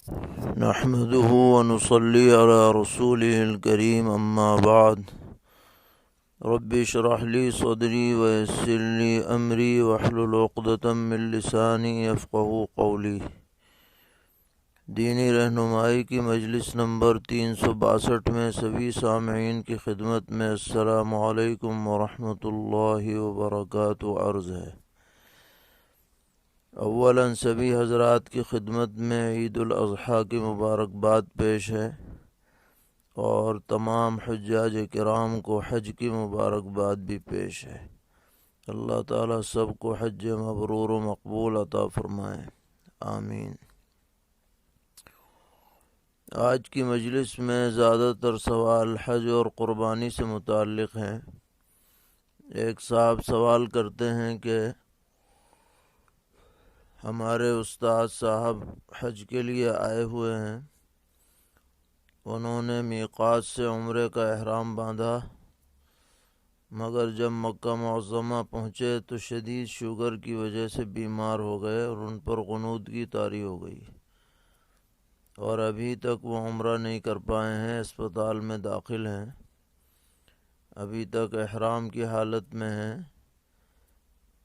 نحمده ونصلي على رسوله الكريم أما بعد رب اشرح لي صدري ويسر لي أمري واحلل عقدة من لساني يفقهوا قولي۔ دینی رہنمائی کی مجلس نمبر 362 میں سبھی سامعین کی خدمت میں السلام علیکم ورحمۃ اللہ وبرکاتہ عرض ہے۔ اولاً سبھی حضرات کی خدمت میں عید الاضحیٰ کی مبارکباد پیش ہے، اور تمام حجاج کرام کو حج کی مبارکباد بھی پیش ہے۔ اللہ تعالیٰ سب کو حج مبرور و مقبول عطا فرمائے، آمین۔ آج کی مجلس میں زیادہ تر سوال حج اور قربانی سے متعلق ہیں۔ ایک صاحب سوال کرتے ہیں کہ ہمارے استاد صاحب حج کے لیے آئے ہوئے ہیں، انہوں نے میقات سے عمرے کا احرام باندھا، مگر جب مکہ معظمہ پہنچے تو شدید شوگر کی وجہ سے بیمار ہو گئے اور ان پر غنودگی طاری ہو گئی، اور ابھی تک وہ عمرہ نہیں کر پائے ہیں، اسپتال میں داخل ہیں، ابھی تک احرام کی حالت میں ہیں،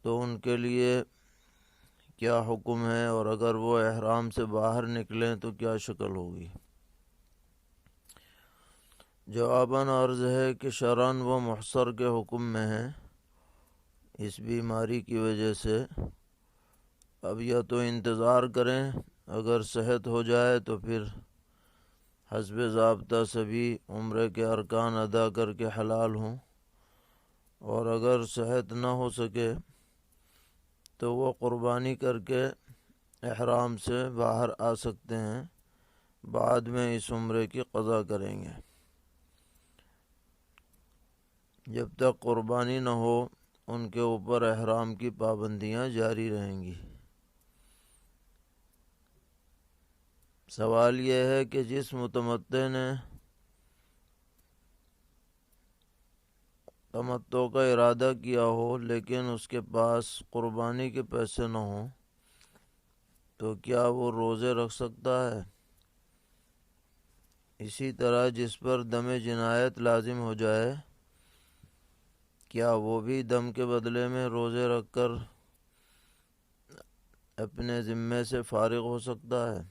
تو ان کے لیے کیا حکم ہے، اور اگر وہ احرام سے باہر نکلیں تو کیا شکل ہوگی؟ جواباً عرض ہے کہ شرعاً وہ محصر کے حکم میں ہیں اس بیماری کی وجہ سے۔ اب یا تو انتظار کریں، اگر صحت ہو جائے تو پھر حسب ضابطہ سبھی عمرے کے ارکان ادا کر کے حلال ہوں، اور اگر صحت نہ ہو سکے تو وہ قربانی کر کے احرام سے باہر آ سکتے ہیں، بعد میں اس عمرے کی قضا کریں گے۔ جب تک قربانی نہ ہو ان کے اوپر احرام کی پابندیاں جاری رہیں گی۔ سوال یہ ہے کہ جس متمتع نے تمتع کا ارادہ کیا ہو لیکن اس کے پاس قربانی کے پیسے نہ ہوں تو کیا وہ روزے رکھ سکتا ہے؟ اسی طرح جس پر دم جنایت لازم ہو جائے، کیا وہ بھی دم کے بدلے میں روزے رکھ کر اپنے ذمے سے فارغ ہو سکتا ہے؟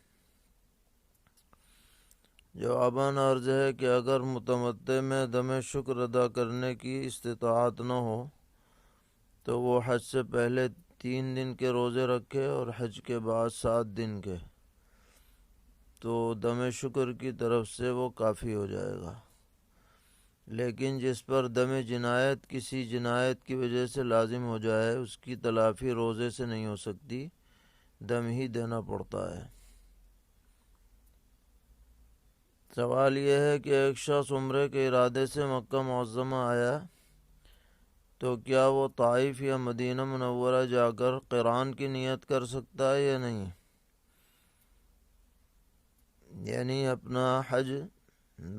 جواباً عرض ہے کہ اگر متمتع میں دم شکر ادا کرنے کی استطاعت نہ ہو تو وہ حج سے پہلے 3 دن کے روزے رکھے اور حج کے بعد 7 دن کے، تو دم شکر کی طرف سے وہ کافی ہو جائے گا۔ لیکن جس پر دم جنایت کسی جنایت کی وجہ سے لازم ہو جائے، اس کی تلافی روزے سے نہیں ہو سکتی، دم ہی دینا پڑتا ہے۔ سوال یہ ہے کہ ایک شخص عمرے کے ارادے سے مکہ معظمہ آیا تو کیا وہ طائف یا مدینہ منورہ جا کر قران کی نیت کر سکتا ہے یا نہیں؟ یعنی اپنا حج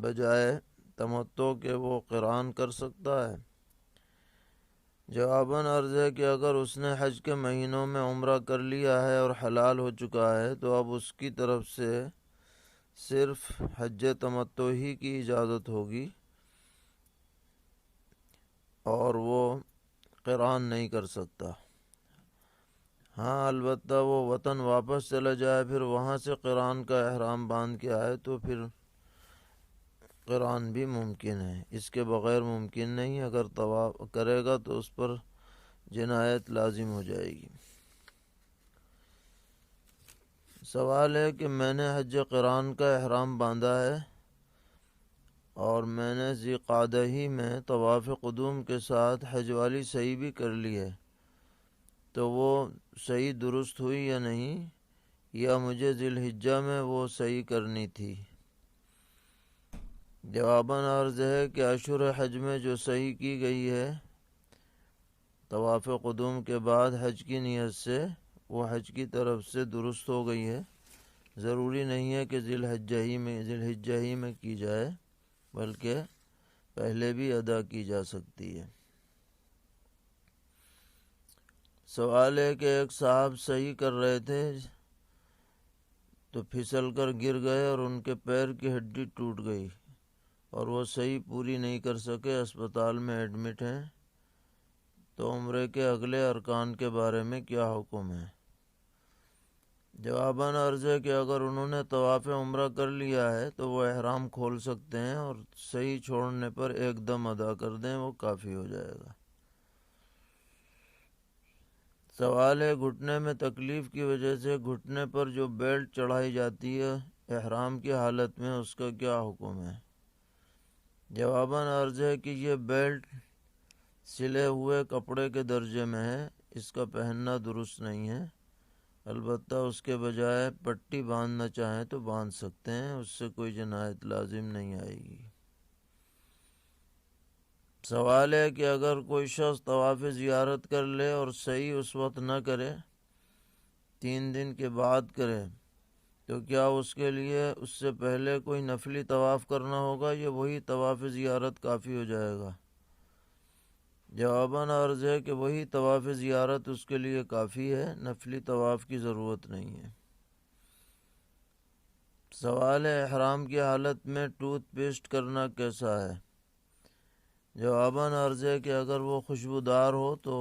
بجائے تمتع کے وہ قران کر سکتا ہے؟ جواباً عرض ہے کہ اگر اس نے حج کے مہینوں میں عمرہ کر لیا ہے اور حلال ہو چکا ہے تو اب اس کی طرف سے صرف حج تمتع ہی کی اجازت ہوگی، اور وہ قران نہیں کر سکتا۔ ہاں البتہ وہ وطن واپس چلا جائے، پھر وہاں سے قران کا احرام باندھ کے آئے تو پھر قران بھی ممکن ہے، اس کے بغیر ممکن نہیں۔ اگر طواف کرے گا تو اس پر جنایت لازم ہو جائے گی۔ سوال ہے کہ میں نے حج قران کا احرام باندھا ہے اور میں نے ذی قعدہ ہی میں طواف قدوم کے ساتھ حج والی سعی بھی کر لی ہے، تو وہ سعی درست ہوئی یا نہیں، یا مجھے ذی الحجہ میں وہ سعی کرنی تھی؟ جواباً عرض ہے کہ اشہر حج میں جو سعی کی گئی ہے طواف قدوم کے بعد حج کی نیت سے، وہ حج کی طرف سے درست ہو گئی ہے، ضروری نہیں ہے کہ ذی الحجہ ہی میں کی جائے، بلکہ پہلے بھی ادا کی جا سکتی ہے۔ سوال ہے کہ ایک صاحب صحیح کر رہے تھے تو پھسل کر گر گئے اور ان کے پیر کی ہڈی ٹوٹ گئی اور وہ صحیح پوری نہیں کر سکے، اسپتال میں ایڈمٹ ہیں، تو عمرے کے اگلے ارکان کے بارے میں کیا حکم ہے؟ جواباً عرض ہے کہ اگر انہوں نے طواف عمرہ کر لیا ہے تو وہ احرام کھول سکتے ہیں اور صحیح چھوڑنے پر ایک دم ادا کر دیں، وہ کافی ہو جائے گا۔ سوال ہے، گھٹنے میں تکلیف کی وجہ سے گھٹنے پر جو بیلٹ چڑھائی جاتی ہے احرام کی حالت میں، اس کا کیا حکم ہے؟ جواباً عرض ہے کہ یہ بیلٹ سلے ہوئے کپڑے کے درجے میں ہے، اس کا پہننا درست نہیں ہے، البتہ اس کے بجائے پٹی باندھنا چاہیں تو باندھ سکتے ہیں، اس سے کوئی جنایت لازم نہیں آئے گی۔ سوال ہے کہ اگر کوئی شخص طواف زیارت کر لے اور صحیح اس وقت نہ کرے، 3 دن کے بعد کرے، تو کیا اس کے لیے اس سے پہلے کوئی نفلی طواف کرنا ہوگا یا وہی طواف زیارت کافی ہو جائے گا؟ جواباً عرض ہے کہ وہی طواف زیارت اس کے لیے کافی ہے، نفلی طواف کی ضرورت نہیں ہے۔ سوال ہے، احرام کی حالت میں ٹوتھ پیسٹ کرنا کیسا ہے؟ جواباً عرض ہے کہ اگر وہ خوشبودار ہو تو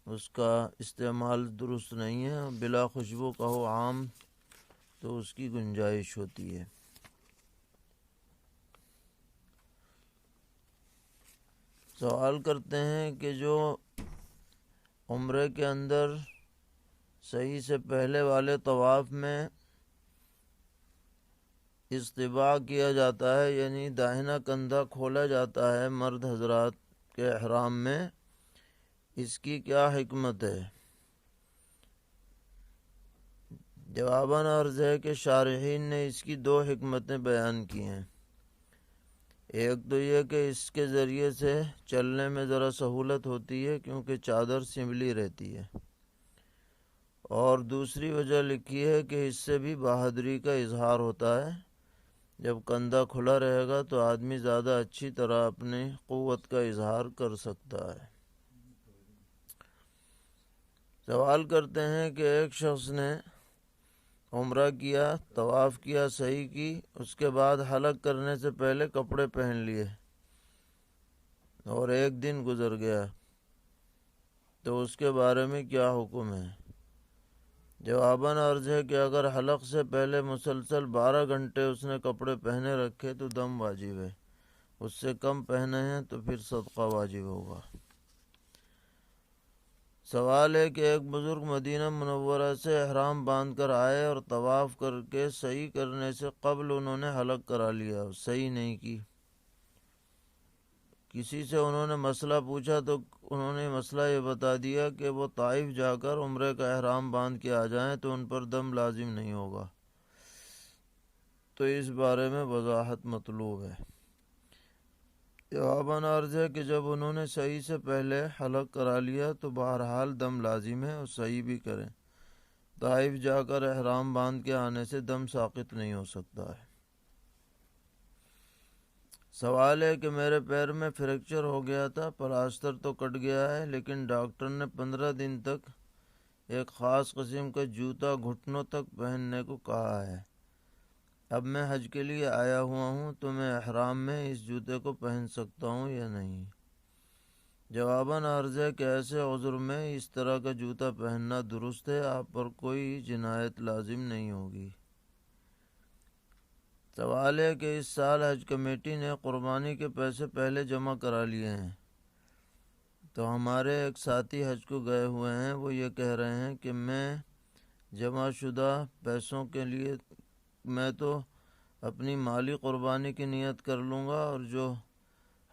اس کا استعمال درست نہیں ہے، بلا خوشبو کا ہو عام تو اس کی گنجائش ہوتی ہے۔ سوال کرتے ہیں کہ جو عمرے کے اندر صحیح سے پہلے والے طواف میں استباع کیا جاتا ہے، یعنی داہنا کندھا کھولا جاتا ہے مرد حضرات کے احرام میں، اس کی کیا حکمت ہے؟ جواباً عرض ہے کہ شارحین نے اس کی 2 حکمتیں بیان کی ہیں۔ ایک تو یہ کہ اس کے ذریعے سے چلنے میں ذرا سہولت ہوتی ہے کیونکہ چادر سنبھلی رہتی ہے، اور دوسری وجہ لکھی ہے کہ اس سے بھی بہادری کا اظہار ہوتا ہے، جب کندھا کھلا رہے گا تو آدمی زیادہ اچھی طرح اپنی قوت کا اظہار کر سکتا ہے۔ سوال کرتے ہیں کہ ایک شخص نے عمرہ کیا، طواف کیا، صحیح کی، اس کے بعد حلق کرنے سے پہلے کپڑے پہن لیے اور 1 دن گزر گیا، تو اس کے بارے میں کیا حکم ہے؟ جواباً عرض ہے کہ اگر حلق سے پہلے مسلسل 12 گھنٹے اس نے کپڑے پہنے رکھے تو دم واجب ہے، اس سے کم پہنے ہیں تو پھر صدقہ واجب ہوگا۔ سوال ہے کہ ایک بزرگ مدینہ منورہ سے احرام باندھ کر آئے اور طواف کر کے صحیح کرنے سے قبل انہوں نے حلق کرا لیا، صحیح نہیں کی۔ کسی سے انہوں نے مسئلہ پوچھا تو انہوں نے مسئلہ یہ بتا دیا کہ وہ طائف جا کر عمرے کا احرام باندھ کے آ جائیں تو ان پر دم لازم نہیں ہوگا، تو اس بارے میں وضاحت مطلوب ہے۔ جواباً عرض ہے کہ جب انہوں نے صحیح سے پہلے حلق کرا لیا تو بہرحال دم لازم ہے اور صحیح بھی کریں، طائف جا کر احرام باندھ کے آنے سے دم ساقط نہیں ہو سکتا ہے۔ سوال ہے کہ میرے پیر میں فریکچر ہو گیا تھا، پلاسٹر تو کٹ گیا ہے، لیکن ڈاکٹر نے 15 دن تک ایک خاص قسم کا جوتا گھٹنوں تک پہننے کو کہا ہے۔ اب میں حج کے لیے آیا ہوا ہوں تو میں احرام میں اس جوتے کو پہن سکتا ہوں یا نہیں؟ جواباً عرض ہے کہ ایسے عذر میں اس طرح کا جوتا پہننا درست ہے، آپ پر کوئی جنایت لازم نہیں ہوگی۔ سوال ہے کہ اس سال حج کمیٹی نے قربانی کے پیسے پہلے جمع کرا لیے ہیں، تو ہمارے ایک ساتھی حج کو گئے ہوئے ہیں، وہ یہ کہہ رہے ہیں کہ میں جمع شدہ پیسوں کے لیے میں تو اپنی مالی قربانی کی نیت کر لوں گا اور جو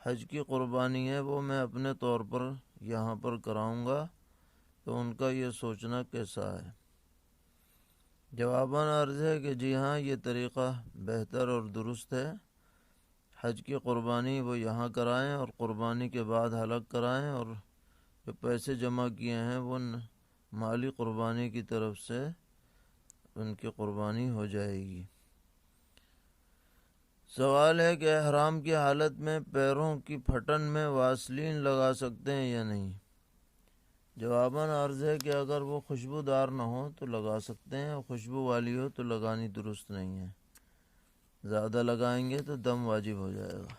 حج کی قربانی ہے وہ میں اپنے طور پر یہاں پر کراؤں گا، تو ان کا یہ سوچنا کیسا ہے؟ جواباً عرض ہے کہ جی ہاں، یہ طریقہ بہتر اور درست ہے، حج کی قربانی وہ یہاں کرائیں اور قربانی کے بعد حلق کرائیں، اور جو پیسے جمع کیے ہیں وہ مالی قربانی کی طرف سے ان کی قربانی ہو جائے گی۔ سوال ہے کہ احرام کی حالت میں پیروں کی پھٹن میں واسلین لگا سکتے ہیں یا نہیں؟ جواباً عرض ہے کہ اگر وہ خوشبودار نہ ہو تو لگا سکتے ہیں، اور خوشبو والی ہو تو لگانی درست نہیں ہے، زیادہ لگائیں گے تو دم واجب ہو جائے گا۔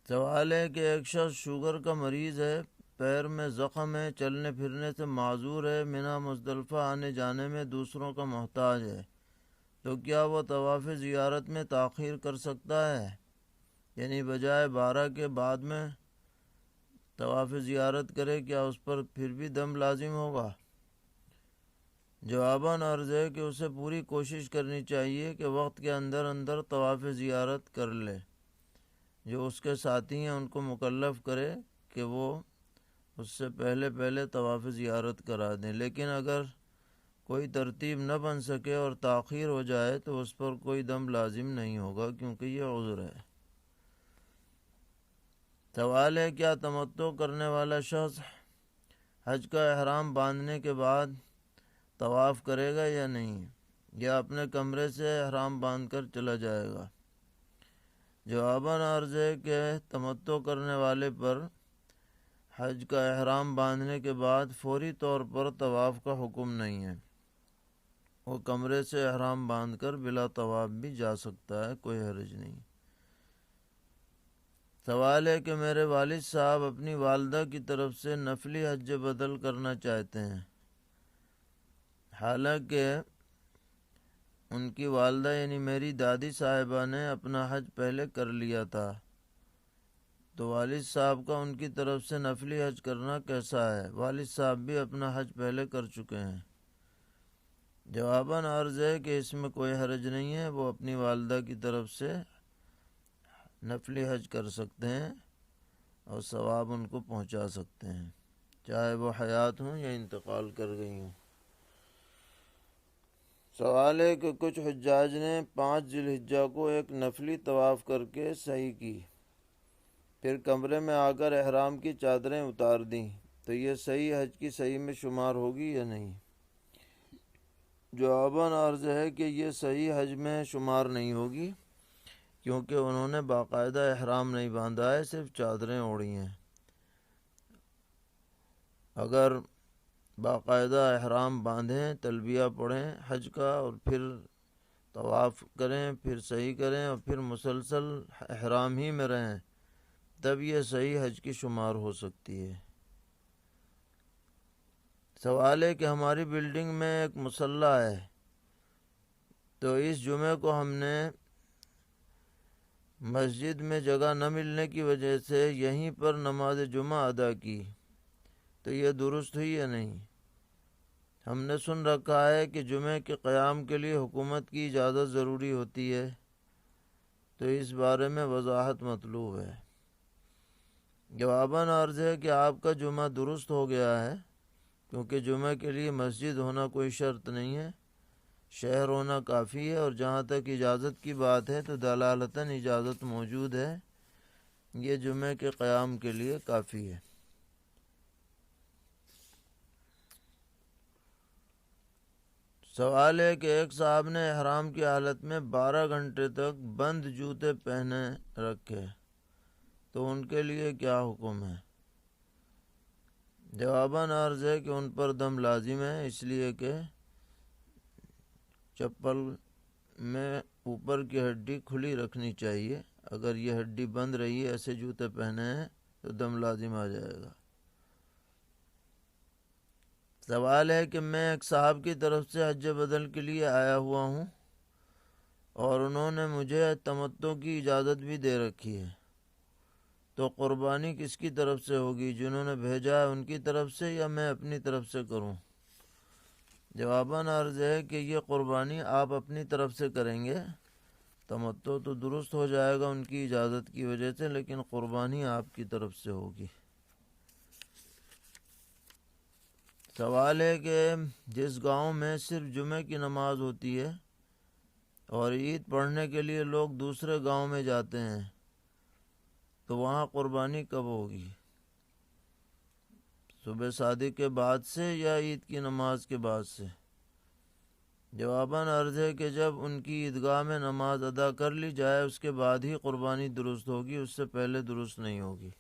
سوال ہے کہ ایک شخص شوگر کا مریض ہے، پیر میں زخم ہے، چلنے پھرنے سے معذور ہے، منی مزدلفہ آنے جانے میں دوسروں کا محتاج ہے، تو کیا وہ طواف زیارت میں تاخیر کر سکتا ہے؟ یعنی بجائے 12 کے بعد میں طواف زیارت کرے، کیا اس پر پھر بھی دم لازم ہوگا؟ جواباً عرض ہے کہ اسے پوری کوشش کرنی چاہیے کہ وقت کے اندر اندر طواف زیارت کر لے۔ جو اس کے ساتھی ہیں ان کو مکلف کرے کہ وہ اس سے پہلے طواف زیارت کرا دیں، لیکن اگر کوئی ترتیب نہ بن سکے اور تاخیر ہو جائے تو اس پر کوئی دم لازم نہیں ہوگا، کیونکہ یہ عذر ہے۔ سوال ہے کیا تمتع کرنے والا شخص حج کا احرام باندھنے کے بعد طواف کرے گا یا نہیں، یا اپنے کمرے سے احرام باندھ کر چلا جائے گا؟ جواباً عرض ہے کہ تمتع کرنے والے پر حج کا احرام باندھنے کے بعد فوری طور پر طواف کا حکم نہیں ہے، وہ کمرے سے احرام باندھ کر بلا طواف بھی جا سکتا ہے، کوئی حرج نہیں۔ سوال ہے کہ میرے والد صاحب اپنی والدہ کی طرف سے نفلی حج بدل کرنا چاہتے ہیں، حالانکہ ان کی والدہ یعنی میری دادی صاحبہ نے اپنا حج پہلے کر لیا تھا، تو والد صاحب کا ان کی طرف سے نفلی حج کرنا کیسا ہے؟ والد صاحب بھی اپنا حج پہلے کر چکے ہیں۔ جواباً عرض ہے کہ اس میں کوئی حرج نہیں ہے، وہ اپنی والدہ کی طرف سے نفلی حج کر سکتے ہیں اور ثواب ان کو پہنچا سکتے ہیں، چاہے وہ حیات ہوں یا انتقال کر گئی ہوں۔ سوال ہے کہ کچھ حجاج نے 5 ذی الحجہ کو ایک نفلی طواف کر کے سعی کی، پھر کمرے میں آ کر احرام کی چادریں اتار دیں، تو یہ صحیح حج کی صحیح میں شمار ہوگی یا نہیں؟ جواباً عرض ہے کہ یہ صحیح حج میں شمار نہیں ہوگی، کیونکہ انہوں نے باقاعدہ احرام نہیں باندھا ہے، صرف چادریں اوڑھی ہیں۔ اگر باقاعدہ احرام باندھیں، تلبیہ پڑھیں حج کا، اور پھر طواف کریں، پھر صحیح کریں، اور پھر مسلسل احرام ہی میں رہیں، تب یہ صحیح حج کی شمار ہو سکتی ہے۔ سوال ہے کہ ہماری بلڈنگ میں ایک مصلی ہے، تو اس جمعے کو ہم نے مسجد میں جگہ نہ ملنے کی وجہ سے یہیں پر نماز جمعہ ادا کی، تو یہ درست ہوئی یا نہیں؟ ہم نے سن رکھا ہے کہ جمعے کے قیام کے لیے حکومت کی اجازت ضروری ہوتی ہے، تو اس بارے میں وضاحت مطلوب ہے۔ جواباً عرض ہے کہ آپ کا جمعہ درست ہو گیا ہے، کیونکہ جمعہ کے لیے مسجد ہونا کوئی شرط نہیں ہے، شہر ہونا کافی ہے، اور جہاں تک اجازت کی بات ہے تو دلالتاً اجازت موجود ہے، یہ جمعے کے قیام کے لیے کافی ہے۔ سوال ہے کہ ایک صاحب نے احرام کی حالت میں 12 گھنٹے تک بند جوتے پہنے رکھے، تو ان کے لیے کیا حکم ہے؟ جواباً عرض ہے کہ ان پر دم لازم ہے، اس لیے کہ چپل میں اوپر کی ہڈی کھلی رکھنی چاہیے، اگر یہ ہڈی بند رہی ہے، ایسے جوتے پہنے ہیں تو دم لازم آ جائے گا۔ سوال ہے کہ میں ایک صاحب کی طرف سے حج بدل کے لیے آیا ہوا ہوں، اور انہوں نے مجھے تمتع کی اجازت بھی دے رکھی ہے، تو قربانی کس کی طرف سے ہوگی؟ جنہوں نے بھیجا ہے ان کی طرف سے یا میں اپنی طرف سے کروں؟ جواباً عرض ہے کہ یہ قربانی آپ اپنی طرف سے کریں گے، تمتع تو درست ہو جائے گا ان کی اجازت کی وجہ سے، لیکن قربانی آپ کی طرف سے ہوگی۔ سوال ہے کہ جس گاؤں میں صرف جمعے کی نماز ہوتی ہے اور عید پڑھنے کے لیے لوگ دوسرے گاؤں میں جاتے ہیں، تو وہاں قربانی کب ہوگی؟ صبح صادق کے بعد سے یا عید کی نماز کے بعد سے؟ جواباً عرض ہے کہ جب ان کی عیدگاہ میں نماز ادا کر لی جائے اس کے بعد ہی قربانی درست ہوگی، اس سے پہلے درست نہیں ہوگی۔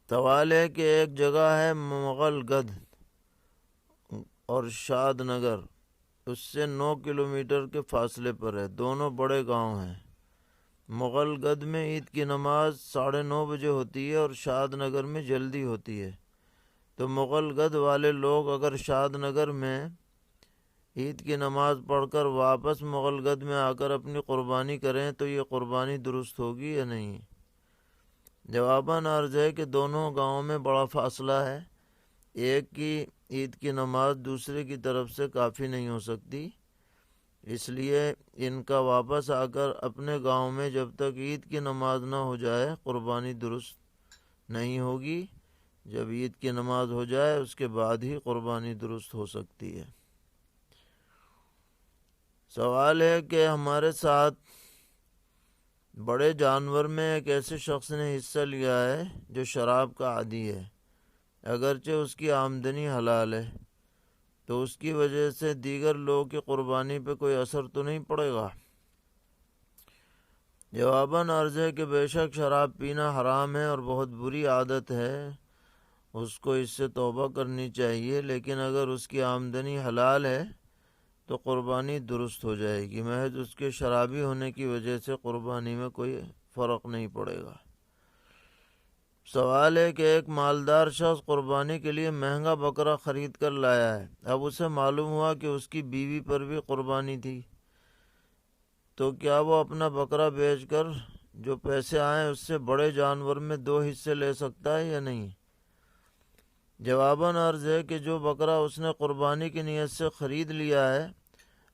سوال ہے کہ ایک جگہ ہے مغل گدھ اور شاد نگر، اس سے 9 کلومیٹر کے فاصلے پر ہے، دونوں بڑے گاؤں ہیں۔ مغل گدھ میں عید کی نماز 9:30 بجے ہوتی ہے اور شاد نگر میں جلدی ہوتی ہے، تو مغل گدھ والے لوگ اگر شاد نگر میں عید کی نماز پڑھ کر واپس مغل گدھ میں آ کر اپنی قربانی کریں تو یہ قربانی درست ہوگی یا نہیں؟ جواباً عرض ہے کہ دونوں گاؤں میں بڑا فاصلہ ہے، ایک کی عید کی نماز دوسرے کی طرف سے کافی نہیں ہو سکتی، اس لیے ان کا واپس آ کر اپنے گاؤں میں جب تک عید کی نماز نہ ہو جائے قربانی درست نہیں ہوگی، جب عید کی نماز ہو جائے اس کے بعد ہی قربانی درست ہو سکتی ہے۔ سوال ہے کہ ہمارے ساتھ بڑے جانور میں ایک ایسے شخص نے حصہ لیا ہے جو شراب کا عادی ہے، اگرچہ اس کی آمدنی حلال ہے، تو اس کی وجہ سے دیگر لوگوں کی قربانی پہ کوئی اثر تو نہیں پڑے گا؟ جواباً عرض ہے کہ بے شک شراب پینا حرام ہے اور بہت بری عادت ہے، اس کو اس سے توبہ کرنی چاہیے، لیکن اگر اس کی آمدنی حلال ہے تو قربانی درست ہو جائے گی، محض اس کے شرابی ہونے کی وجہ سے قربانی میں کوئی فرق نہیں پڑے گا۔ سوال ہے کہ ایک مالدار شخص قربانی کے لیے مہنگا بکرا خرید کر لایا ہے، اب اسے معلوم ہوا کہ اس کی بیوی پر بھی قربانی تھی، تو کیا وہ اپنا بکرا بیچ کر جو پیسے آئیں اس سے بڑے جانور میں 2 حصے لے سکتا ہے یا نہیں؟ جواباً عرض ہے کہ جو بکرا اس نے قربانی کی نیت سے خرید لیا ہے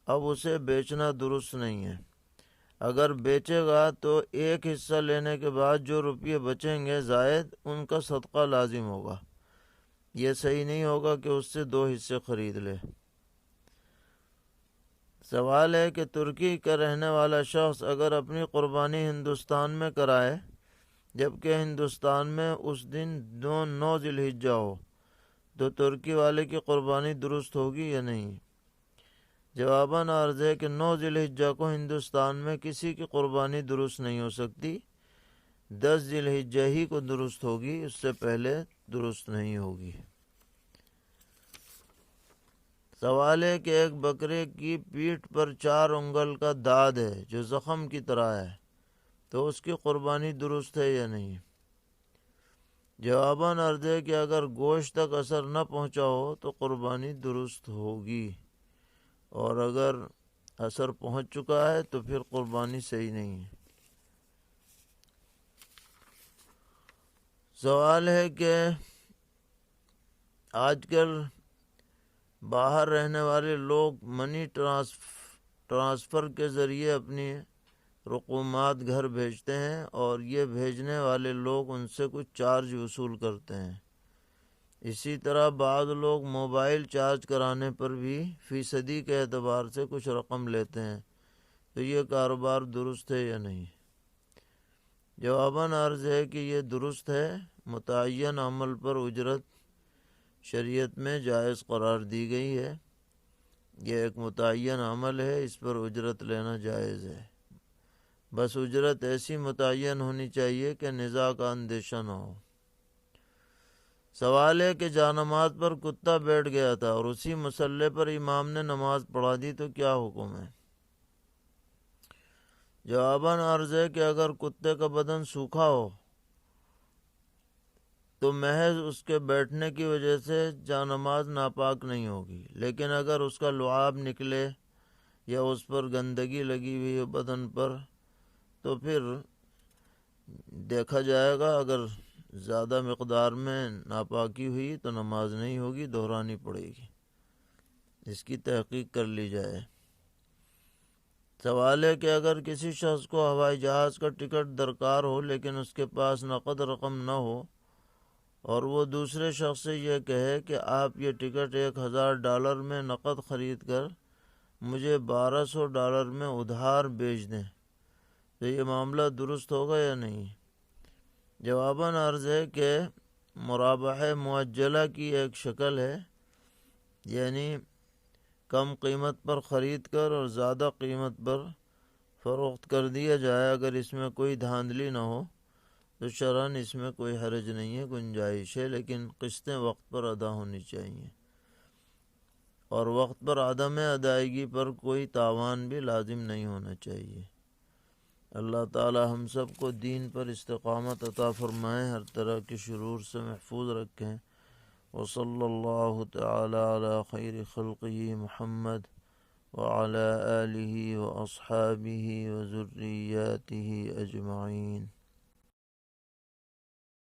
اب اسے بیچنا درست نہیں ہے، اگر بیچے گا تو 1 حصہ لینے کے بعد جو روپیے بچیں گے زائد ان کا صدقہ لازم ہوگا، یہ صحیح نہیں ہوگا کہ اس سے 2 حصے خرید لے۔ سوال ہے کہ ترکی کا رہنے والا شخص اگر اپنی قربانی ہندوستان میں کرائے جبکہ ہندوستان میں اس دن 9 ذی الحجہ ہو تو ترکی والے کی قربانی درست ہوگی یا نہیں؟ جواباً عرض ہے کہ 9 ذی الحجہ کو ہندوستان میں کسی کی قربانی درست نہیں ہو سکتی، 10 ذی الحجہ ہی کو درست ہوگی، اس سے پہلے درست نہیں ہوگی۔ سوال ہے کہ ایک بکرے کی پیٹھ پر 4 انگل کا داد ہے جو زخم کی طرح ہے، تو اس کی قربانی درست ہے یا نہیں؟ جواباً عرض ہے کہ اگر گوشت تک اثر نہ پہنچا ہو تو قربانی درست ہوگی، اور اگر اثر پہنچ چکا ہے تو پھر قربانی صحیح نہیں ہے۔ سوال ہے کہ آج کل باہر رہنے والے لوگ منی ٹرانسفر کے ذریعے اپنی رقومات گھر بھیجتے ہیں اور یہ بھیجنے والے لوگ ان سے کچھ چارج وصول کرتے ہیں، اسی طرح بعض لوگ موبائل چارج کرانے پر بھی فیصدی کے اعتبار سے کچھ رقم لیتے ہیں، تو یہ کاروبار درست ہے یا نہیں؟ جواباً عرض ہے کہ یہ درست ہے، متعین عمل پر اجرت شریعت میں جائز قرار دی گئی ہے، یہ ایک متعین عمل ہے، اس پر اجرت لینا جائز ہے، بس اجرت ایسی متعین ہونی چاہیے کہ نزاع کا اندیشہ نہ ہو۔ سوال ہے کہ جانماز پر کتا بیٹھ گیا تھا اور اسی مصلی پر امام نے نماز پڑھا دی تو کیا حکم ہے؟ جواباً عرض ہے کہ اگر کتے کا بدن سوکھا ہو تو محض اس کے بیٹھنے کی وجہ سے جانماز ناپاک نہیں ہوگی، لیکن اگر اس کا لعاب نکلے یا اس پر گندگی لگی ہوئی ہے بدن پر تو پھر دیکھا جائے گا، اگر زیادہ مقدار میں ناپاکی ہوئی تو نماز نہیں ہوگی، دہرانی پڑے گی، اس کی تحقیق کر لی جائے۔ سوال ہے کہ اگر کسی شخص کو ہوائی جہاز کا ٹکٹ درکار ہو لیکن اس کے پاس نقد رقم نہ ہو اور وہ دوسرے شخص سے یہ کہے کہ آپ یہ ٹکٹ $1000 میں نقد خرید کر مجھے $1200 میں ادھار بیچ دیں تو یہ معاملہ درست ہوگا یا نہیں؟ جواباً عرض ہے کہ مرابحہ معجلہ کی ایک شکل ہے، یعنی کم قیمت پر خرید کر اور زیادہ قیمت پر فروخت کر دیا جائے، اگر اس میں کوئی دھاندلی نہ ہو تو شرعاً اس میں کوئی حرج نہیں ہے، گنجائش ہے، لیکن قسطیں وقت پر ادا ہونی چاہیے، اور وقت پر عدم ادائیگی پر کوئی تاوان بھی لازم نہیں ہونا چاہیے۔ اللہ تعالی ہم سب کو دین پر استقامت عطا فرمائے، ہر طرح کے شرور سے محفوظ رکھیں۔ وصلی اللہ تعالی علی خیر خلقہ محمد وعلی آلہ واصحابہ وذریاتہ اجمعین۔